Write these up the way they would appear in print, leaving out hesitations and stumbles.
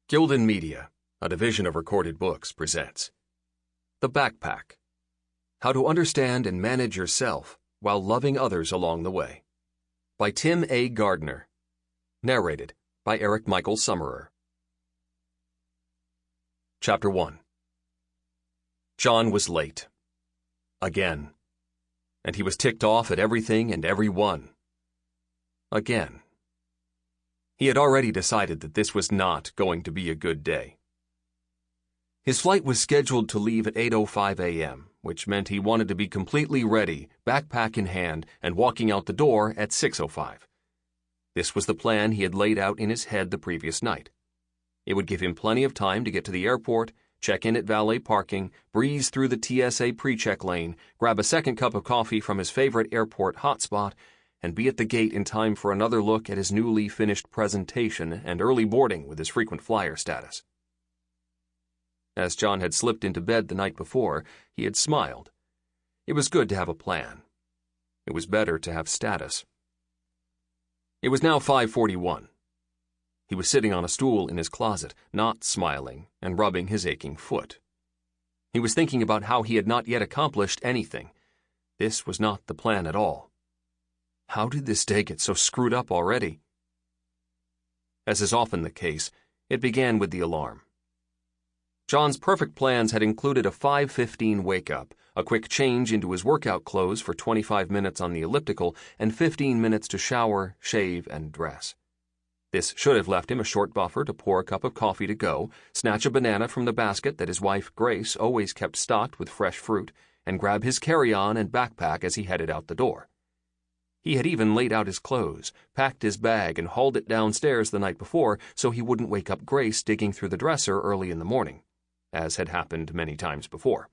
Gildan Media, a division of Recorded Books, presents The Backpack: How to Understand and Manage Yourself While Loving Others Along the Way, by Tim A. Gardner. Narrated by Eric Michael Summerer. Chapter 1. John was late. Again. And he was ticked off at everything and everyone. Again. He had already decided that this was not going to be a good day. His flight was scheduled to leave at 8:05 a.m., which meant he wanted to be completely ready, backpack in hand, and walking out the door at 6:05. This was the plan he had laid out in his head the previous night. It would give him plenty of time to get to the airport, check in at valet parking, breeze through the TSA pre-check lane, grab a second cup of coffee from his favorite airport hotspot, and be at the gate in time for another look at his newly finished presentation and early boarding with his frequent flyer status. As John had slipped into bed the night before, he had smiled. It was good to have a plan. It was better to have status. It was now 5:41. He was sitting on a stool in his closet, not smiling, and rubbing his aching foot. He was thinking about how he had not yet accomplished anything. This was not the plan at all. How did this day get so screwed up already? As is often the case, it began with the alarm. John's perfect plans had included a 5:15 wake-up, a quick change into his workout clothes for 25 minutes on the elliptical, and 15 minutes to shower, shave, and dress. This should have left him a short buffer to pour a cup of coffee to go, snatch a banana from the basket that his wife, Grace, always kept stocked with fresh fruit, and grab his carry-on and backpack as he headed out the door. He had even laid out his clothes, packed his bag, and hauled it downstairs the night before so he wouldn't wake up Grace digging through the dresser early in the morning, as had happened many times before.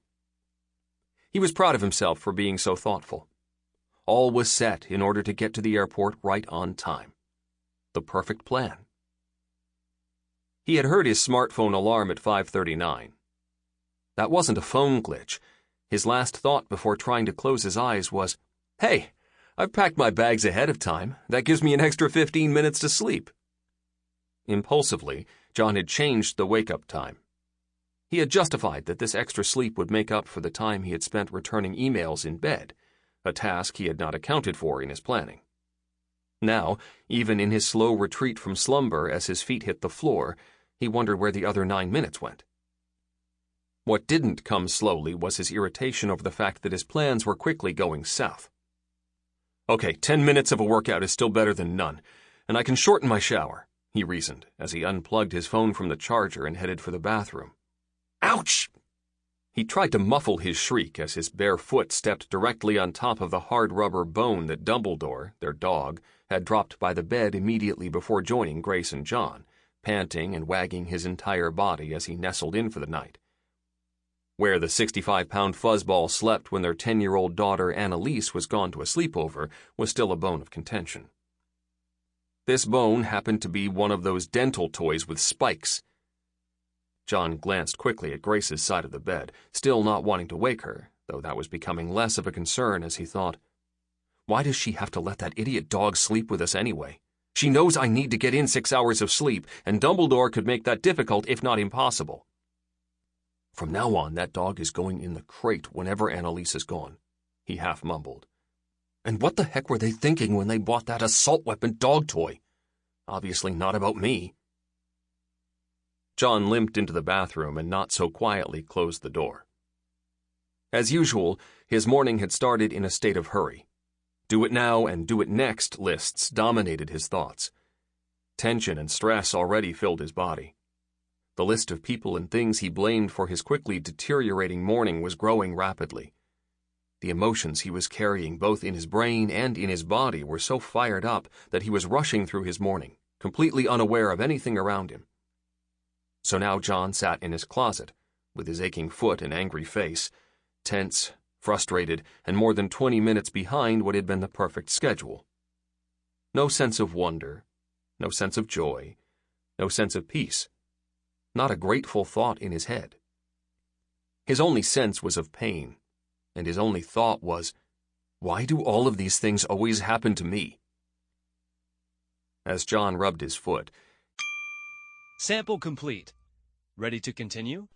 He was proud of himself for being so thoughtful. All was set in order to get to the airport right on time. The perfect plan. He had heard his smartphone alarm at 5:39. That wasn't a phone glitch. His last thought before trying to close his eyes was, "Hey, I've packed my bags ahead of time. That gives me an extra 15 minutes to sleep." Impulsively, John had changed the wake-up time. He had justified that this extra sleep would make up for the time he had spent returning emails in bed, a task he had not accounted for in his planning. Now, even in his slow retreat from slumber as his feet hit the floor, he wondered where the other 9 minutes went. What didn't come slowly was his irritation over the fact that his plans were quickly going south. "Okay, 10 minutes of a workout is still better than none, and I can shorten my shower," he reasoned as he unplugged his phone from the charger and headed for the bathroom. Ouch! He tried to muffle his shriek as his bare foot stepped directly on top of the hard rubber bone that Dumbledore, their dog, had dropped by the bed immediately before joining Grace and John, panting and wagging his entire body as he nestled in for the night. Where the 65-pound fuzzball slept when their 10-year-old daughter Annalise was gone to a sleepover was still a bone of contention. This bone happened to be one of those dental toys with spikes. John glanced quickly at Grace's side of the bed, still not wanting to wake her, though that was becoming less of a concern as he thought, "Why does she have to let that idiot dog sleep with us anyway? She knows I need to get in 6 hours of sleep, and Dumbledore could make that difficult if not impossible. From now on, that dog is going in the crate whenever Annalise is gone," he half mumbled. "And what the heck were they thinking when they bought that assault weapon dog toy? Obviously not about me." John limped into the bathroom and not so quietly closed the door. As usual, his morning had started in a state of hurry. Do it now and do it next lists dominated his thoughts. Tension and stress already filled his body. The list of people and things he blamed for his quickly deteriorating morning was growing rapidly. The emotions he was carrying both in his brain and in his body were so fired up that he was rushing through his morning, completely unaware of anything around him. So now John sat in his closet, with his aching foot and angry face, tense, frustrated, and more than 20 minutes behind what had been the perfect schedule. No sense of wonder, no sense of joy, no sense of peace. Not a grateful thought in his head. His only sense was of pain, and his only thought was, "Why do all of these things always happen to me?" As John rubbed his foot, Sample complete. Ready to continue?